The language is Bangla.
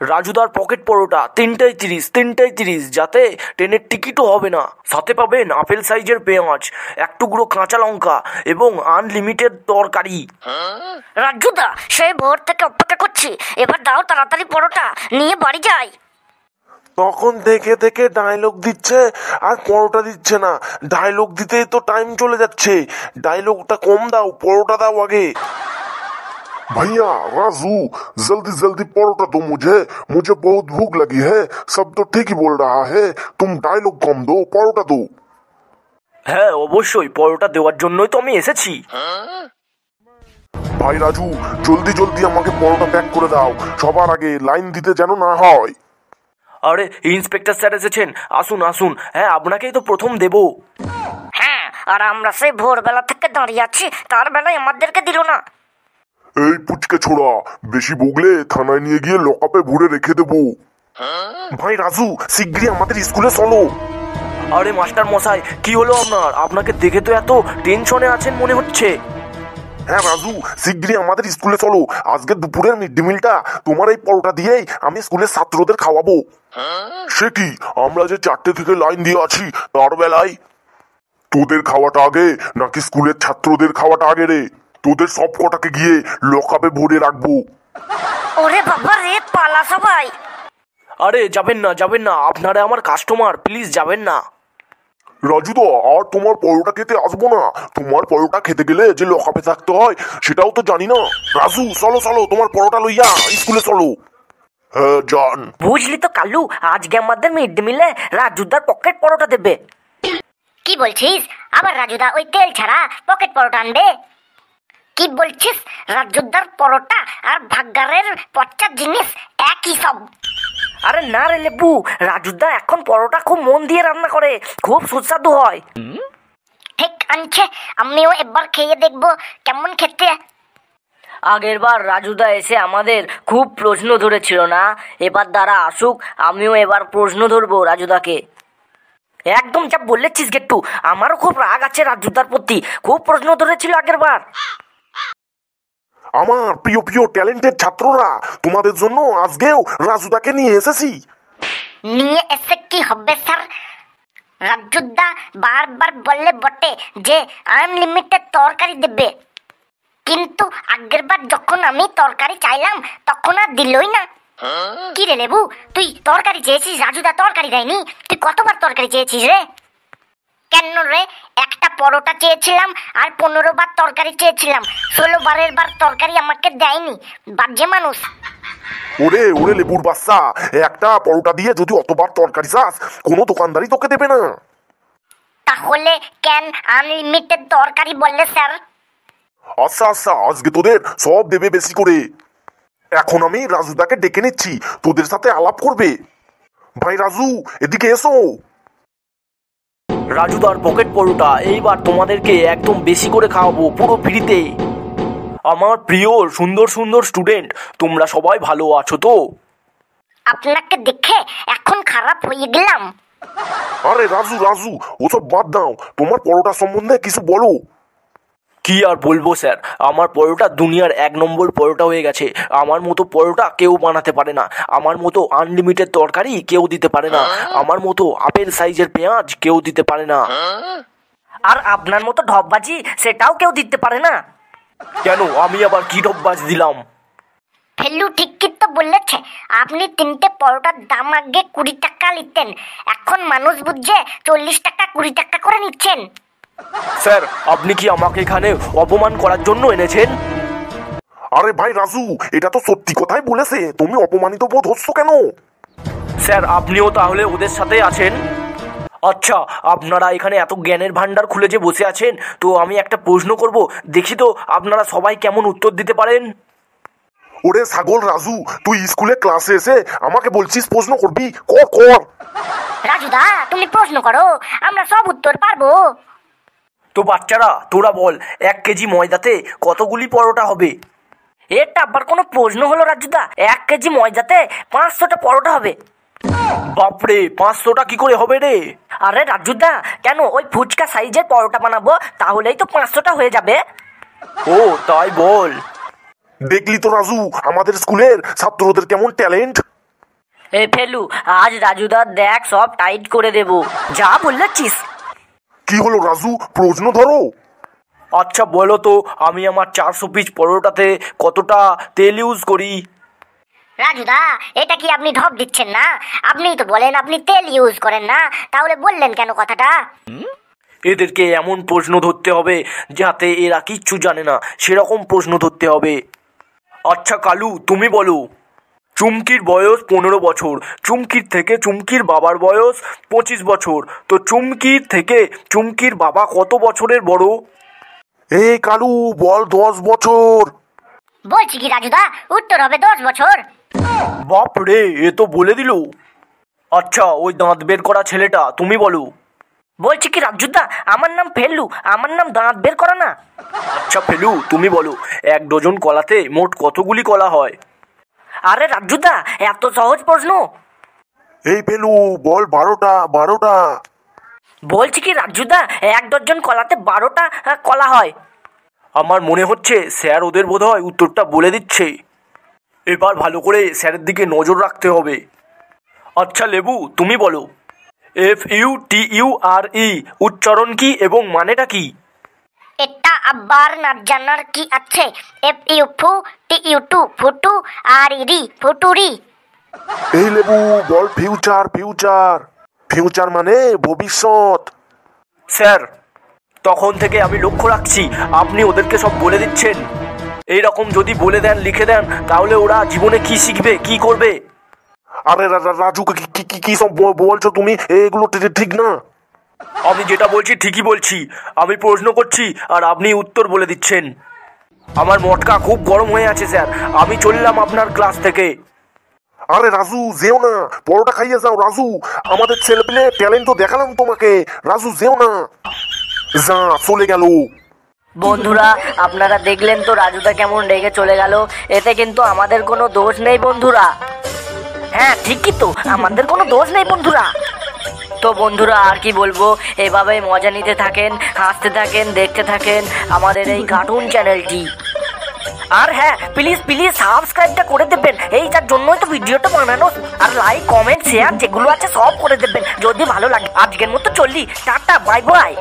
রাজুদার পকেট পরোটা 3টায় 30 যাতে ট্রেনের টিকিটও হবে না, সাথে পাবেন আপেল সাইজের পেঁয়াজ, এক টুকরো কাঁচা লঙ্কা এবং আনলিমিটেড তরকারি। রাজুদা সেই ভোর থেকে অপেক্ষা করছি, এবার দাও তাড়াতাড়ি পরোটা, নিয়ে বাড়ি যাই। তখন থেকে থেকে ডায়লগ দিচ্ছে আর পরোটা দিচ্ছে না। ডায়লগ দিতেই তো টাইম চলে যাচ্ছে, ডায়লগটা কম দাও, পরোটা দাও আগে। भैया राजू जल्दी जल्दी परोठा दो मुझे मुझे बहुत भूख लगी है। सब तो ठीक ही बोल रहा है, तुम डायलॉग कम दो, परोठा दो। হ্যাঁ অবশ্যই, পরোটা দেওয়ার জন্যই তো আমি এসেছি। ভাই রাজু জলদি জলদি আমাকে পরোটা প্যাক করে দাও, সবার আগে লাইন দিতে যেন না হয়। আরে ইন্সপেক্টর স্যার এসেছেন, আসুন আসুন। হ্যাঁ আপনাকেই তো প্রথম দেব। হ্যাঁ, আর আমরা সেই ভোরবেলা থেকে দাঁড়িয়ে আছি, তার বেলায় আমাদেরকে দিল না। এই পুচকে ছোড়া, বেশি বগলে থানায় নিয়ে গিয়ে লকআপে ভরে রেখে দেবো। ভাই রাজু শিগগিরই আমাদের স্কুলে চলো। আরে মাস্টার মশাই, কি হলো আপনার? আপনাকে দেখে তো এত টেনশনে আছেন মনে হচ্ছে। হ্যাঁ রাজু, শিগগিরই আমাদের স্কুলে চলো। আজকে দুপুরের মিড ডে মিলটা তোমার এই পরোটা দিয়েই আমি স্কুলের ছাত্রদের খাওয়াবো। সে কি, আমরা যে 4টে থেকে লাইন দিয়ে আছি তার বেলায়? তোদের খাওয়াটা আগে নাকি স্কুলের ছাত্রদের খাওয়াটা আগে রে? তোদের সব কটাকে গিয়ে লকআপে ভরে রাখবো। ওরে বাবা রে, পালা সবাই। আরে যাবেন না যাবেন না, আপনারা আমার কাস্টমার, প্লিজ যাবেন না। রাজুদা আর তোমার পরোটা খেতে আসবো না। তোমার পরোটা খেতে গেলে যে লকআপে থাকতে হয় সেটাও তো জানি না। রাজু চলো চলো, তোমার পরোটা লইয়া স্কুলে চলো। হ্যাঁ জান। বুঝলি তো কালু, আজকে আমাদের মিড ডে মিলে রাজুদার পকেট পরোটা দেবে। কি বলছিস? আবার রাজুদা ওই তেল ছাড়া পকেট পরোটা আনবে? কি বলছিস? রাজুদার পরোটা আর ভাগ্যারের পচার জিনিস একই সব। আরে না রে লেবু, রাজুদা এখন পরোটা খুব মন দিয়ে রান্না করে, খুব সুস্বাদু হয়। ঠিক আনছে, আমিও একবার খেয়ে দেখবো কেমন খেতে। আগের বার রাজুদা এসে আমাদের খুব প্রশ্ন ধরেছিল না? এবার দ্বারা আসুক, আমিও এবার প্রশ্ন ধরবো রাজুদাকে। একদম যা বলেছিস গেট্টু, আমারও খুব রাগ আছে রাজুদার প্রতি, খুব প্রশ্ন ধরেছিল আগের বার। আমার প্রিয় প্রিয় ট্যালেন্টেড ছাত্ররা, তোমাদের জন্য আজকেও রাজুদাকে নিয়ে এসেছি। নিয়ে এসে কি হবে স্যার? রাজুদা বারবার বললে বটে যে আনলিমিটেড তরকারি দেবে, কিন্তু আগের বার যখন আমি তরকারি চাইলাম তখন আর দিলই না। কি রে লেবু, তুই তরকারি চেয়েছিস, রাজুদা তরকারি দেয়নি? তুই কতবার তরকারি চেয়েছিস রে? কেন রে? একটা পরোটা চেয়েছিলাম আর 15 বার তরকারি চেয়েছিলাম, 16 বারের বার তরকারি আমাকে দেয়নি, বাজে মানুষ। ওরে ওরে লেবুর বাচ্চা, একটা পরোটা দিয়ে যদি অতবার তরকারি চাস, কোনো দোকানদারই তোকে দেবে না। তাহলে কেন আনলিমিটেড তরকারি বললে স্যার? আচ্ছা আচ্ছা, আজকে তোদের সব দেবে বেশি করে। এখন আমি রাজুদাকে ডেকে নিচ্ছি, তোদের সাথে আলাপ করবে। ভাই রাজু এদিকে এসো। রাজুদার পকেট পরোটা এইবার তোমাদেরকে একদম বেশি করে খাওয়াবো, পুরো ফ্রিতে। আমার প্রিয় সুন্দর সুন্দর স্টুডেন্ট, তোমরা সবাই ভালো আছো তো? আপনাকে দেখে এখন খারাপ হয়ে গেলাম। আরে রাজু রাজু, ওসব বাদ দাও, তোমার পরোটা সম্বন্ধে কিছু বলো। কি আর বলবো স্যার, আমার পরোটা দুনিয়ার 1 নম্বর পরোটা হয়ে গেছে। আমার মতো পরোটা কেউ বানাতে পারে না, আমার মতো আনলিমিটেড তরকারি কেউ দিতে পারে না, আমার মতো আপেল সাইজের পেঁয়াজ কেউ দিতে পারে না, আর আপনার মতো ঢপবাজি সেটাও কেউ দিতে পারে না। কেন, আমি আবার কি ঢপবাজ দিলাম? ফেলু ঠিকই তো বলেছে, আপনি 3টে পরোটার দাম আগে 20 টাকা নিতেন, এখন মানুষ বুঝছে 40 টাকা 20 টাকা করে নিচ্ছেন। স্যার আপনি কি আমাকে এখানে অপমান করার জন্য এনেছেন? আরে ভাই রাজু, এটা তো সত্যি কথাই বলেছে, তুমি অপমানিত বোধ হচ্ছ কেন? স্যার আপনিও তাহলে ওদের সাথে আছেন? আচ্ছা, আপনারা এখানে এত জ্ঞানের ভান্ডার খুলে যে বসে আছেন, তো আমি একটা প্রশ্ন করব, দেখি তো আপনারা সবাই কেমন উত্তর দিতে পারেন। ওরে ছাগল রাজু, তুই স্কুলে ক্লাসে এসে আমাকে বলছিস প্রশ্ন করবি? কর কর। রাজুদা তুমি প্রশ্ন করো, আমরা সব উত্তর পারবো। তো বাচ্চারা তোরা বল, 1 কেজি ময়দাতে কতগুলি পরোটা হবে? এটা আবার কোনো প্রশ্ন হলো রাজুদা? 1 কেজি ময়দাতে 500টা পরোটা হবে। বাপরে, 500টা কি করে হবে রে? আরে রাজুদা, কেন ওই ফুচকা সাইজের পরোটা বানাবো, তাহলেই তো 500টা হয়ে যাবে। ও তাই বল। দেখলি তো রাজু, আমাদের স্কুলের ছাত্রদের কেমন ট্যালেন্ট। এ ফেলু, আজ রাজুদার দেখ সব টাইট করে দেব, যা বললেছিস। কি হলো রাজু, প্রশ্ন ধরো। আচ্ছা বলো তো, আমি আমার 400 পিস পরোটাতে কতটা তেল ইউজ করি? রাজুদা, এটা কি আপনি ঢপ দিচ্ছেন না? আপনিই তো বলেন আপনি তেল ইউজ করেন না, তাহলে বললেন কেন কথাটা? এদেরকে এমন প্রশ্ন ধরতে হবে যাতে এরা কিচ্ছু জানে না, সেরকম প্রশ্ন ধরতে হবে। আচ্ছা কালু, তুমি বলো। চুমকির বয়স 15 বছর, চুমকির থেকে চুমকির বাবার বয়স 25 বছর, তো চুমকির থেকে চুমকির বাবা কত বছরের বড়? এই কালু বল 10 বছর। বলছি কি রাজুদা, উত্তর হবে 10 বছর। বাপ রে, এ তো বলে দিল। আচ্ছা ওই দাঁত বের করা ছেলেটা, তুমি বলো। বলছি কি রাজুদা, আমার নাম ফেলু, আমার নাম দাঁত বের করা না। আচ্ছা ফেলু, তুমি বলো, 1 ডজন কলাতে মোট কতগুলি কলা হয়? আরে রাজুদা, এত সহজ প্রশ্ন। এই পেলু বল 12টা। বলছি কি রাজুদা, 1 ডজন কলাতে 12টা কলা হয়। আমার মনে হচ্ছে স্যার ওদের বোধহয় উত্তরটা বলে দিচ্ছে। এবার ভালো করে স্যারের দিকে নজর রাখতে হবে। আচ্ছা লেবু, তুমি বলো। FUTURE উচ্চারণ কি এবং মানেটা কি? এটা আবার না জানার কি আছে? FU TU2 ফুটু আর ইরি ফুটুরি। এই লেবু বল ফিউচার। ফিউচার মানে ভবিষ্যৎ। স্যার, তখন থেকে আমি লক্ষ্য রাখছি আপনি ওদেরকে সব বলে দিচ্ছেন। এই রকম যদি বলে দেন, লিখে দেন, তাহলে ওরা জীবনে কি শিখবে, কি করবে? আরে রাজু কি সব বলছো তুমি? এগুলো ঠিক না। আমি যেটা বলছি ঠিকই বলছি। আমি প্রশ্ন করছি আর আপনি উত্তর বলে দিচ্ছেন। আমার মটকা খুব গরম হয়ে আছে স্যার, আমি চললাম আপনার ক্লাস থেকে। আরে রাজু যেও না, পরোটা খাইয়ে যাও রাজু। আমাদের ছেলেপেলে ট্যালেন্ট তো দেখালাম তোমাকে। রাজু যেও না, যা চলে গেল। বন্ধুরা, আপনারা দেখলেন তো রাজুদা কেমন রেগে চলে গেল। এতে কিন্তু আমাদের কোনো দোষ নেই বন্ধুরা। হ্যাঁ ঠিকই তো, আমাদের কোনো দোষ নেই বন্ধুরা। তো বন্ধুরা আর কি বলবো, এভাবেই মজা নিতে থাকেন, হাসতে থাকেন, দেখতে থাকেন আমাদের এই কার্টুন চ্যানেলটি। আর হ্যাঁ, প্লিজ সাবস্ক্রাইবটা করে দেবেন, এইটার জন্যই তো ভিডিওটা বানানো। আর লাইক, কমেন্ট, শেয়ার যেগুলো আছে সব করে দেবেন যদি ভালো লাগে। আজকের মতো চললি, টাটা, বাই বাই।